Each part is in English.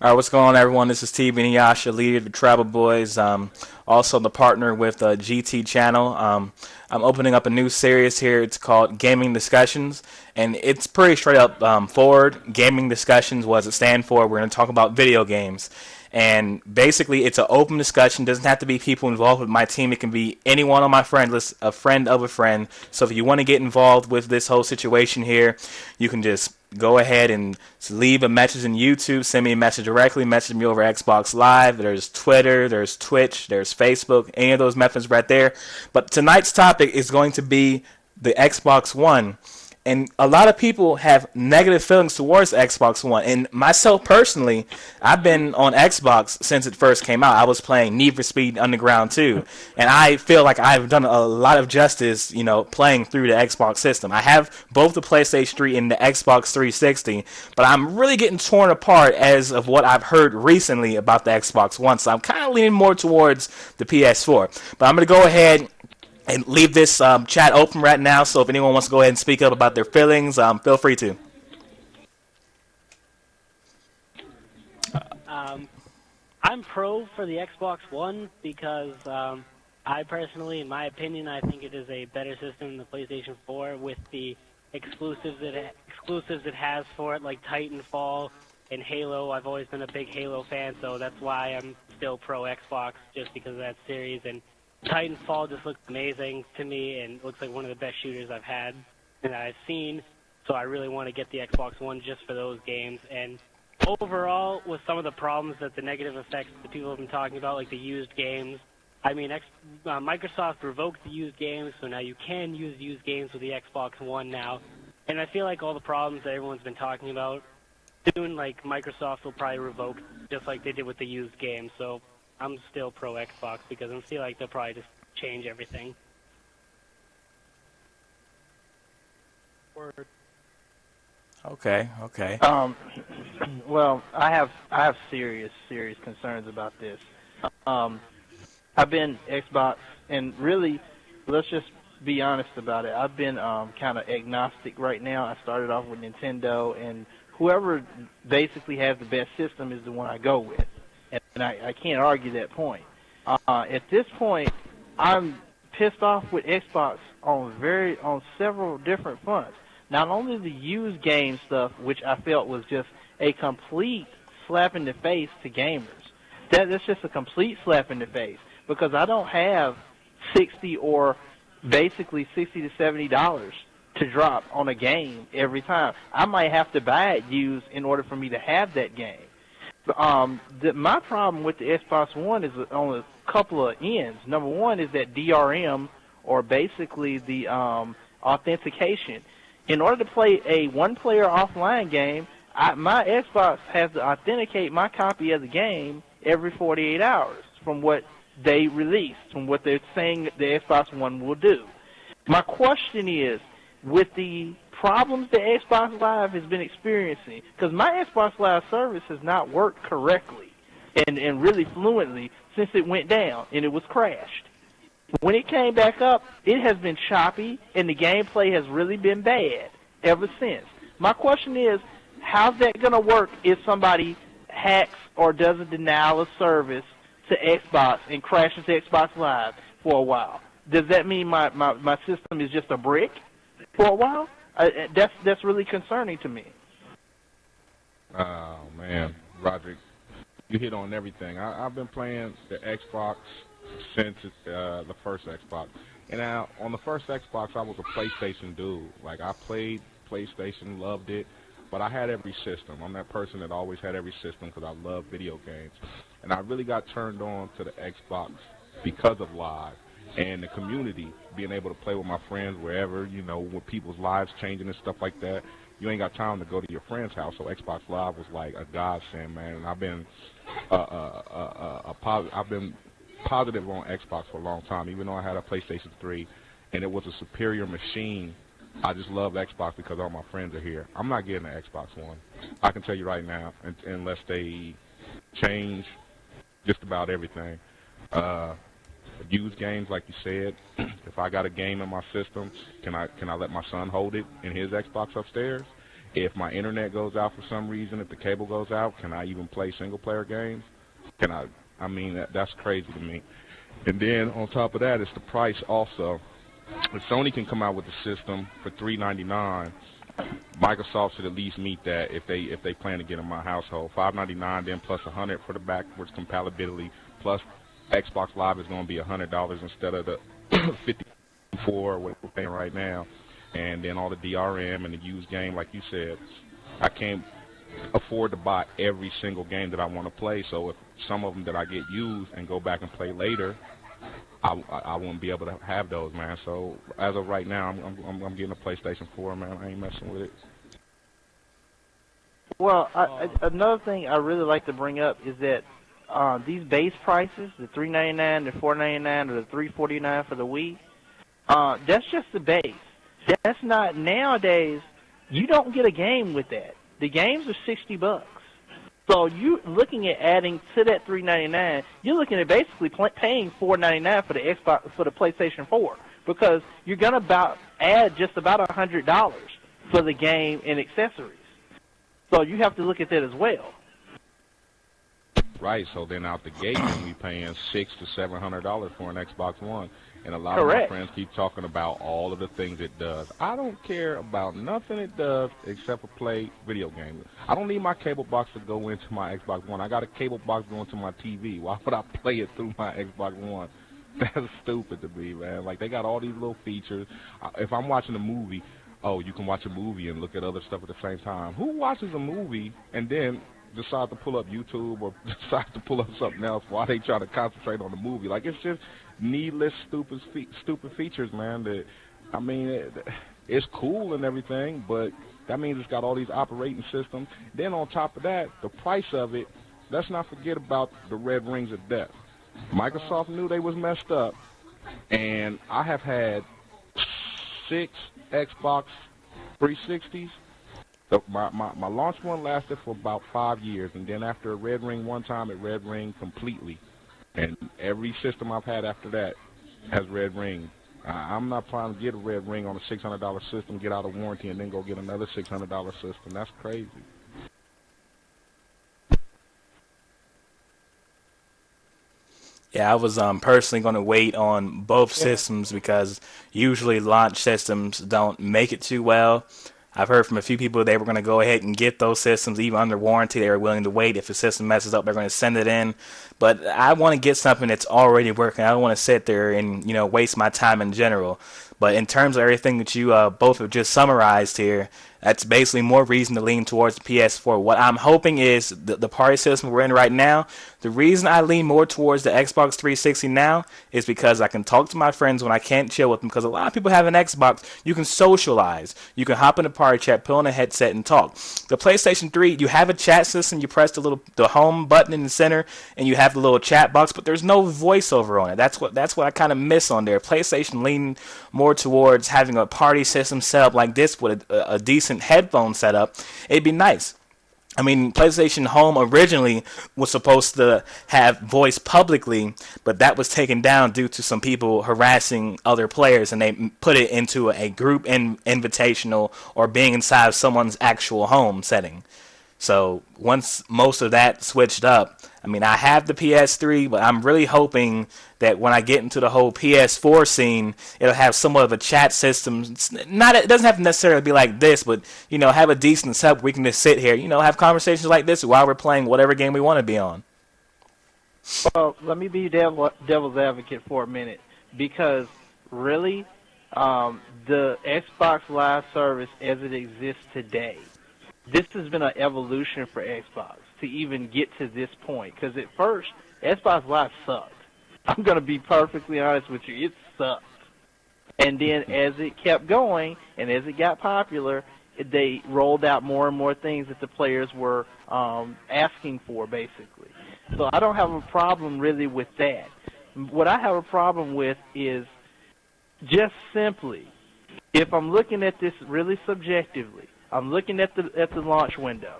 All right, what's going on, everyone? This is T. Beniyasha, leader of the Travel Boys, also the partner with GT Channel. I'm opening up a new series here. It's called Gaming Discussions, and it's pretty straight up forward. Gaming Discussions, what does it stand for? We're going to talk about video games. And basically, it's an open discussion. It doesn't have to be people involved with my team. It can be anyone on my friend list, a friend of a friend. So if you want to get involved with this whole situation here, you can just go ahead and leave a message in YouTube. Send me a message directly. Message me over Xbox Live. There's Twitter. There's Twitch. There's Facebook. Any of those methods right there. But tonight's topic is going to be the Xbox One. And a lot of people have negative feelings towards Xbox One. And myself personally, I've been on Xbox since it first came out. I was playing Need for Speed Underground 2. And I feel like I've done a lot of justice, playing through the Xbox system. I have both the PlayStation 3 and the Xbox 360. But I'm really getting torn apart as of what I've heard recently about the Xbox One. So I'm kind of leaning more towards the PS4. But I'm going to go ahead and leave this chat open right now, so if anyone wants to go ahead and speak up about their feelings, feel free to. I'm pro for the Xbox One because I personally, in my opinion, I think it is a better system than the PlayStation 4 with the exclusives it has for it, like Titanfall and Halo. I've always been a big Halo fan, so that's why I'm still pro Xbox, just because of that series. And Titanfall just looks amazing to me and looks like one of the best shooters I've had and I've seen. So I really want to get the Xbox One just for those games. And overall, with some of the problems that the negative effects that people have been talking about, like the used games, I mean, Microsoft revoked the used games, so now you can use used games with the Xbox One now. And I feel like all the problems that everyone's been talking about, soon, like Microsoft will probably revoke just like they did with the used games. So I'm still pro Xbox because I feel like they'll probably just change everything. Okay. Well, I have serious concerns about this. I've been Xbox, and really, let's just be honest about it. I've been kind of agnostic right now. I started off with Nintendo, and whoever basically has the best system is the one I go with. And I can't argue that point. At this point, I'm pissed off with Xbox on several different fronts. Not only the used game stuff, which I felt was just a complete slap in the face to gamers. That's just a complete slap in the face because I don't have $60 or basically $60 to $70 to drop on a game every time. I might have to buy it used in order for me to have that game. My problem with the Xbox One is on a couple of ends. Number one is that DRM, or basically the authentication. In order to play a one-player offline game, my Xbox has to authenticate my copy of the game every 48 hours from what they release, from what they're saying the Xbox One will do. My question is, with the problems that Xbox Live has been experiencing, because my Xbox Live service has not worked correctly and really fluently since it went down and it was crashed. When it came back up, it has been choppy and the gameplay has really been bad ever since. My question is, how's that going to work if somebody hacks or does a denial of service to Xbox and crashes Xbox Live for a while? Does that mean my system is just a brick for a while? That's really concerning to me. Oh, man. Roderick, you hit on everything. I've been playing the Xbox since the first Xbox. And now, on the first Xbox, I was a PlayStation dude. Like, I played PlayStation, loved it, but I had every system. I'm that person that always had every system because I love video games. And I really got turned on to the Xbox because of Live and the community, being able to play with my friends wherever, with people's lives changing and stuff like that. You ain't got time to go to your friend's house, so Xbox Live was like a godsend, man. And I've been positive on Xbox for a long time, even though I had a PlayStation 3, and it was a superior machine. I just love Xbox because all my friends are here. I'm not getting an Xbox One. I can tell you right now, unless they change just about everything. Used games, like you said, if I got a game in my system, can I let my son hold it in his Xbox upstairs? If my internet goes out for some reason, if the cable goes out, can I even play single-player games? Can I? I mean, that's crazy to me. And then on top of that, it's the price also. If Sony can come out with a system for $399, Microsoft should at least meet that if they plan to get in my household. $599, then plus $100 for the backwards compatibility, plus Xbox Live is going to be $100 instead of the $54 what we're paying right now. And then all the DRM and the used game, like you said, I can't afford to buy every single game that I want to play. So if some of them that I get used and go back and play later, I won't be able to have those, man. So as of right now, I'm getting a PlayStation 4, man. I ain't messing with it. Well, another thing I really like to bring up is that these base prices, the $399, the $499, or the $349 for the Wii, that's just the base. That's not, nowadays, you don't get a game with that. The games are $60. So you looking at adding to that $399, you're looking at basically paying $499 for the Xbox, for the PlayStation 4, because you're gonna add just about $100 for the game and accessories. So you have to look at that as well. Right. So then out the gate, we paying $600 to $700 for an Xbox One. And a lot Correct. of my friends keep talking about all of the things it does. I don't care about nothing it does except for play video games. I don't need my cable box to go into my Xbox One. I got a cable box going to my TV. Why would I play it through my Xbox One? That's stupid to me, man. Like, they got all these little features. If I'm watching a movie, oh, you can watch a movie and look at other stuff at the same time. Who watches a movie and then decide to pull up YouTube or decide to pull up something else while they try to concentrate on the movie? Like, it's just needless, stupid features, man. That, I mean, it's cool and everything, but that means it's got all these operating systems. Then on top of that, the price of it, let's not forget about the red rings of death. Microsoft knew they was messed up, and I have had 6 Xbox 360s. My launch one lasted for about 5 years, and then after a red ring one time, it red ringed completely. And every system I've had after that has red ring. I'm not planning to get a red ring on a $600 system, get out of warranty, and then go get another $600 system. That's crazy. Yeah, I was personally going to wait on both systems because usually launch systems don't make it too well. I've heard from a few people they were going to go ahead and get those systems even under warranty. They were willing to wait. If the system messes up, they're going to send it in. But I want to get something that's already working. I don't want to sit there and, waste my time in general. But in terms of everything that you both have just summarized here, that's basically more reason to lean towards the PS4. What I'm hoping is the party system we're in right now, the reason I lean more towards the Xbox 360 now is because I can talk to my friends when I can't chill with them, because a lot of people have an Xbox. You can socialize. You can hop in a party chat, put on a headset, and talk. The PlayStation 3, you have a chat system. You press the home button in the center, and you have the little chat box, but there's no voiceover on it. That's what I kind of miss on there. PlayStation leaning more towards having a party system set up like this with a decent headphone setup. It'd be nice. I mean, PlayStation Home originally was supposed to have voice publicly, but that was taken down due to some people harassing other players, and they put it into a group invitational or being inside of someone's actual home setting. So once most of that switched up, I mean, I have the PS3, but I'm really hoping that when I get into the whole PS4 scene, it'll have somewhat of a chat system. It doesn't have to necessarily be like this, but, have a decent setup. We can just sit here, have conversations like this while we're playing whatever game we want to be on. Well, let me be devil's advocate for a minute, because really, the Xbox Live service as it exists today, this has been an evolution for Xbox to even get to this point. Because at first, Xbox Live sucked. I'm going to be perfectly honest with you. It sucked. And then as it kept going and as it got popular, they rolled out more and more things that the players were asking for, basically. So I don't have a problem really with that. What I have a problem with is just simply, if I'm looking at this really subjectively, I'm looking at the launch window.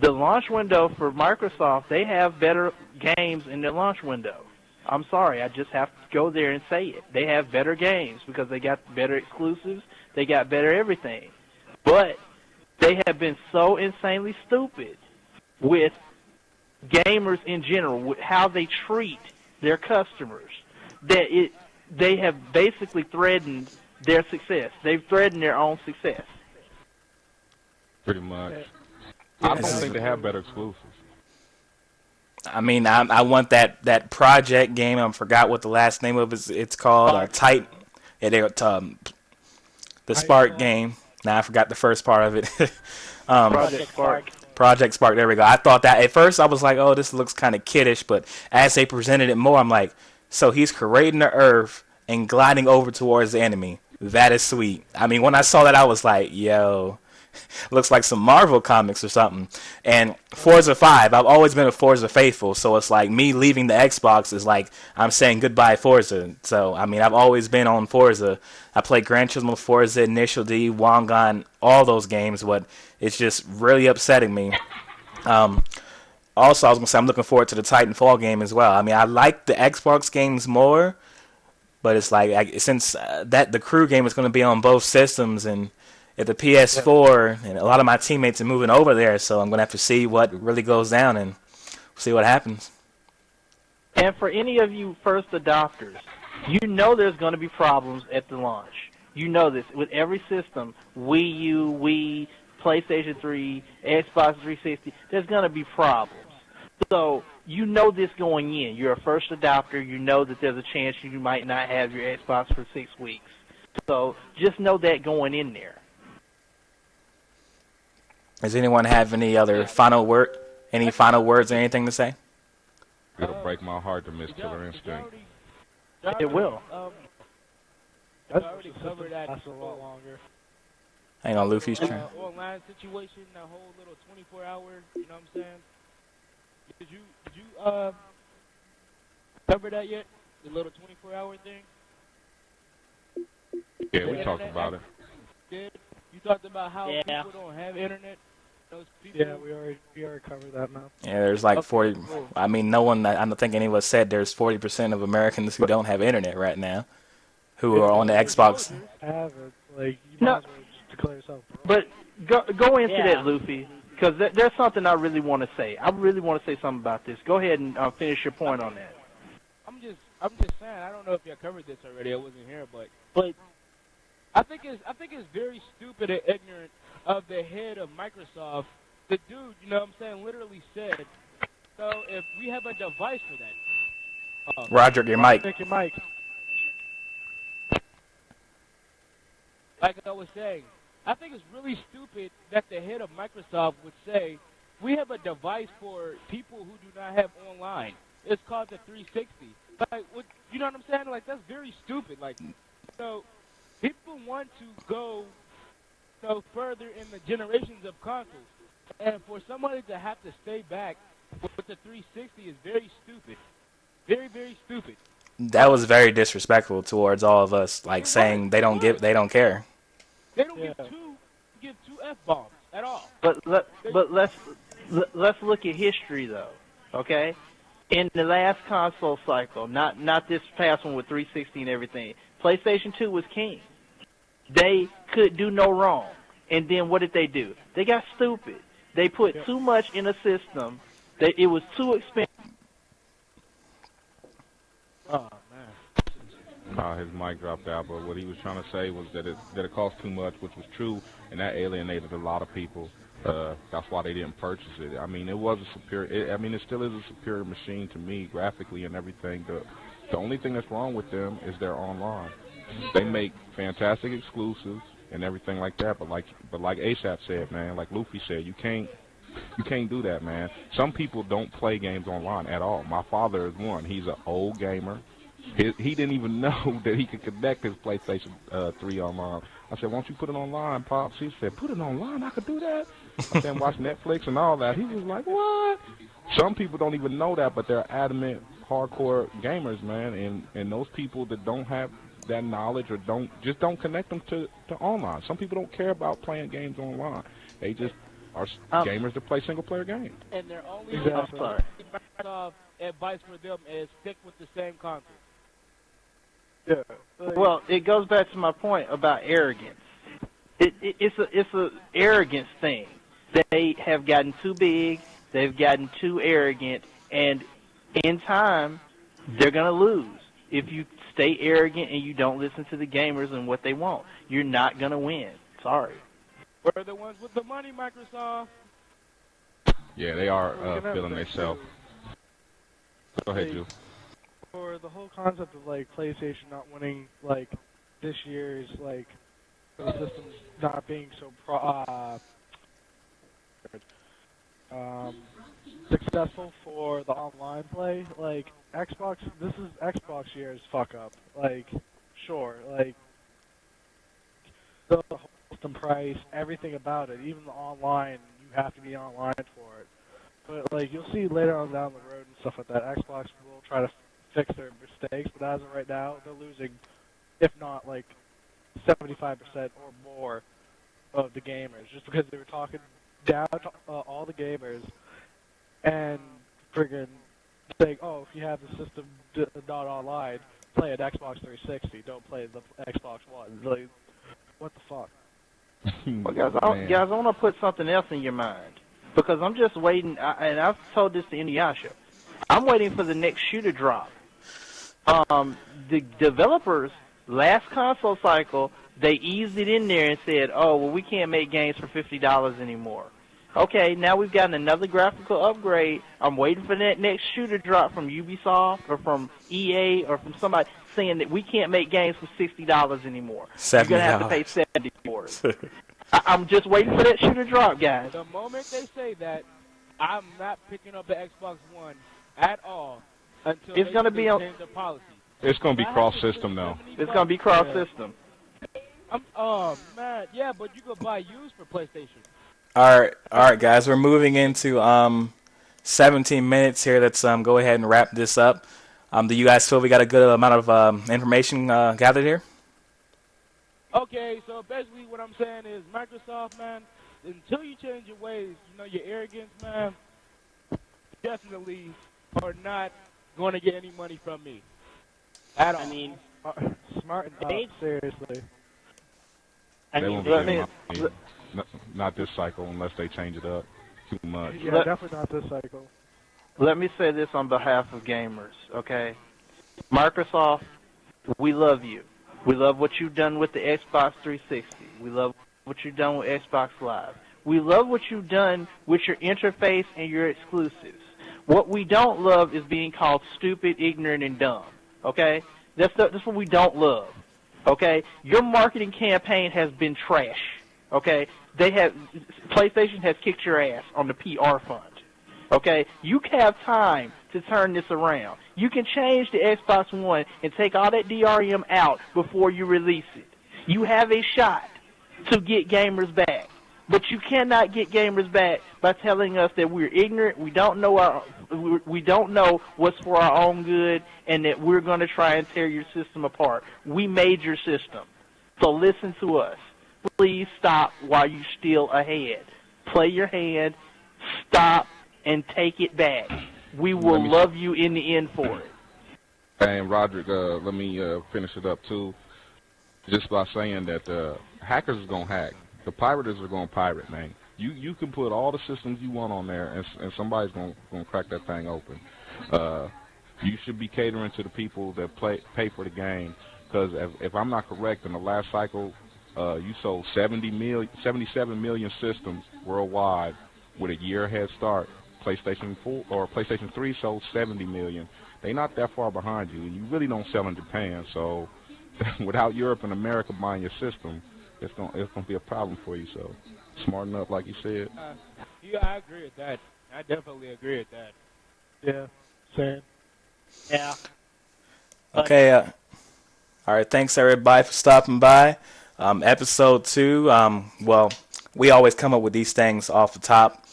The launch window for Microsoft, they have better games in their launch window. I'm sorry, I just have to go there and say it. They have better games because they got better exclusives. They got better everything. But They have been so insanely stupid with gamers in general, with how they treat their customers, that they have basically threatened their success. They've threatened their own success. Pretty much. I don't think they have better exclusives. I mean, I want that project game. I forgot what the last name of it. It's called Titan. Yeah, the Spark game. Now I forgot the first part of it. Project Spark. Project Spark. There we go. I thought that at first I was like, oh, this looks kind of kiddish, but as they presented it more, I'm like, so he's creating the Earth and gliding over towards the enemy. That is sweet. I mean, when I saw that, I was like, yo. Looks like some Marvel comics or something. And Forza 5, I've always been a Forza faithful, so it's like me leaving the Xbox is like I'm saying goodbye Forza. So, I mean, I've always been on Forza. I played Gran Turismo, Forza, Initial D, Wangan, all those games, but it's just really upsetting me. Also, I was going to say I'm looking forward to the Titanfall game as well. I mean, I like the Xbox games more, but it's like since that the crew game is going to be on both systems, and at the PS4, and a lot of my teammates are moving over there, so I'm going to have to see what really goes down and see what happens. And for any of you first adopters, you know there's going to be problems at the launch. You know this. With every system, Wii U, Wii, PlayStation 3, Xbox 360, there's going to be problems. So you know this going in. You're a first adopter. You know that there's a chance you might not have your Xbox for 6 weeks. So just know that going in there. Does anyone have any other final words or anything to say? It'll break my heart to miss Killer Instinct. It will. I already covered that a lot longer. Hang on, Luffy's turn. Online situation, that whole little 24-hour, you know what I'm saying? Did you cover that yet? The little 24-hour thing? Yeah, we talked about it. Did you talked about how people don't have internet? Those people. Yeah, we already covered that now. Yeah, there's like 40. I mean, I don't think any of us said there's 40% of Americans who don't have internet right now, who are on the Xbox. Have it, like you might as well just declare yourself. But go into that, Luffy, because there's something I really want to say. I really want to say something about this. Go ahead and finish your point on that. I'm just saying. I don't know if you covered this already. I wasn't here, but I think it's very stupid and ignorant of the head of Microsoft. The dude, you know what I'm saying, literally said, so if we have a device for that. Roger, your mic. Take your mic. Like I was saying, I think it's really stupid that the head of Microsoft would say, we have a device for people who do not have online. It's called the 360. Like, you know what I'm saying? Like, that's very stupid. Like, people want to go further in the generations of consoles, and for somebody to have to stay back with the 360 is very stupid. Very, very stupid. That was very disrespectful towards all of us, like saying they don't care. They don't give two F-bombs at all. But let's look at history though, okay? In the last console cycle, not this past one with 360 and everything, PlayStation 2 was king. They could do no wrong. And then what did they do? They got stupid. They put too much in a system. It was too expensive. Oh, man. His mic dropped out, but what he was trying to say was that it cost too much, which was true, and that alienated a lot of people. That's why they didn't purchase it. I mean, it was a superior. It still is a superior machine to me, graphically and everything. The only thing that's wrong with them is they're online. They make fantastic exclusives and everything like that, but like ASAP said, man, like Luffy said, you can't do that, man. Some people don't play games online at all. My father is one. He's an old gamer. He didn't even know that he could connect his PlayStation 3 online. I said, why don't you put it online, Pops? He said, put it online? I could do that? I said, watch Netflix and all that. He was like, what? Some people don't even know that, but they're adamant, hardcore gamers, man, and those people that don't have that knowledge or don't connect them to online. Some people don't care about playing games online. They just are gamers that play single-player games. And their only Exactly. advice for them is stick with the same console. Yeah. Well, it goes back to my point about arrogance. It's a arrogance thing. They have gotten too big. They've gotten too arrogant, and in time, they're gonna lose. If you stay arrogant and you don't listen to the gamers and what they want, you're not gonna win. Sorry. We're the ones with the money, Microsoft. Yeah, they are feeling themselves. Go ahead, Drew. For the whole concept of like PlayStation not winning like this year's like the system not being so successful for the online play, like Xbox, this is Xbox year's fuck up. Like, sure, like the whole system price, everything about it, even the online, you have to be online for it. But like you'll see later on down the road and stuff like that, Xbox will try to fix their mistakes, but as of right now, they're losing, if not like 75% or more of the gamers, just because they were talking down to all the gamers and friggin' saying, oh, if you have the system not online, play an Xbox 360, don't play the Xbox One. Like, what the fuck? Well, guys, I want to put something else in your mind, because I'm just waiting, and I've told this to Inuyasha. I'm waiting for the next shoe to drop. The developers, last console cycle, they eased it in there and said, oh, well, we can't make games for $50 anymore. Okay, now we've gotten another graphical upgrade. I'm waiting for that next shoe to drop from Ubisoft or from EA or from somebody saying that we can't make games for $60 anymore. $70. You're going to have to pay $70 for it. I'm just waiting for that shoe to drop, guys. The moment they say that, I'm not picking up the Xbox One at all until It's gonna be on- change the policy. It's going to be cross-system, though. It's going to be cross-system. Oh, man, yeah, but you could buy used for PlayStation. All right, guys. We're moving into 17 minutes here. Let's go ahead and wrap this up. Do you guys feel we got a good amount of information gathered here? Okay, so basically what I'm saying is, Microsoft, man, until you change your ways, you know, your arrogance, man, definitely are not going to get any money from me at all. I mean, Smart and seriously. They won't let be me- getting money. Not this cycle unless they change it up too much. Yeah, definitely not this cycle. Let me say this on behalf of gamers, okay? Microsoft, we love you. We love what you've done with the Xbox 360. We love what you've done with Xbox Live. We love what you've done with your interface and your exclusives. What we don't love is being called stupid, ignorant, and dumb, okay? That's what we don't love, okay? Your marketing campaign has been trash, okay? PlayStation has kicked your ass on the PR fund. Okay, you have time to turn this around. You can change the Xbox One and take all that DRM out before you release it. You have a shot to get gamers back, but you cannot get gamers back by telling us that we're ignorant, we don't know what's for our own good, and that we're going to try and tear your system apart. We made your system, so listen to us. Please stop while you're still ahead. Play your hand, stop, and take it back. We will love you in the end for it. And Roderick, let me finish it up too, just by saying that hackers are gonna hack. The pirators are gonna pirate, man. You can put all the systems you want on there, and somebody's gonna crack that thing open. You should be catering to the people that pay for the game, because if I'm not correct, in the last cycle, you sold 77 million systems worldwide with a year head start. PlayStation 4 or PlayStation 3 sold 70 million. They're not that far behind you, and you really don't sell in Japan. So, without Europe and America buying your system, it's gonna be a problem for you. So, smarten up, like you said. Yeah, I agree with that. I definitely agree with that. Yeah, same. yeah. Okay. All right. Thanks everybody for stopping by. Episode 2. Well, we always come up with these things off the top.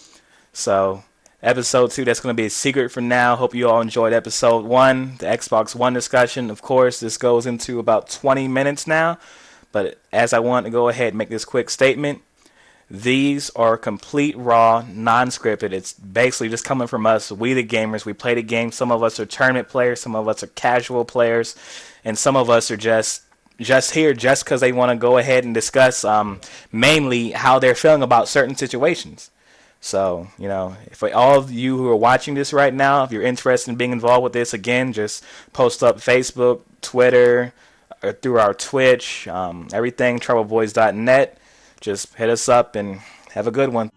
So, episode 2, that's going to be a secret for now. Hope you all enjoyed episode 1, the Xbox One discussion. Of course, this goes into about 20 minutes now. But as I want to go ahead and make this quick statement, these are complete raw, non-scripted. It's basically just coming from us, we the gamers. We play the game. Some of us are tournament players. Some of us are casual players. And some of us are just, just here just because they want to go ahead and discuss mainly how they're feeling about certain situations. So, for all of you who are watching this right now, if you're interested in being involved with this, again, just post up Facebook, Twitter, or through our Twitch, everything, troubleboys.net. Just hit us up and have a good one.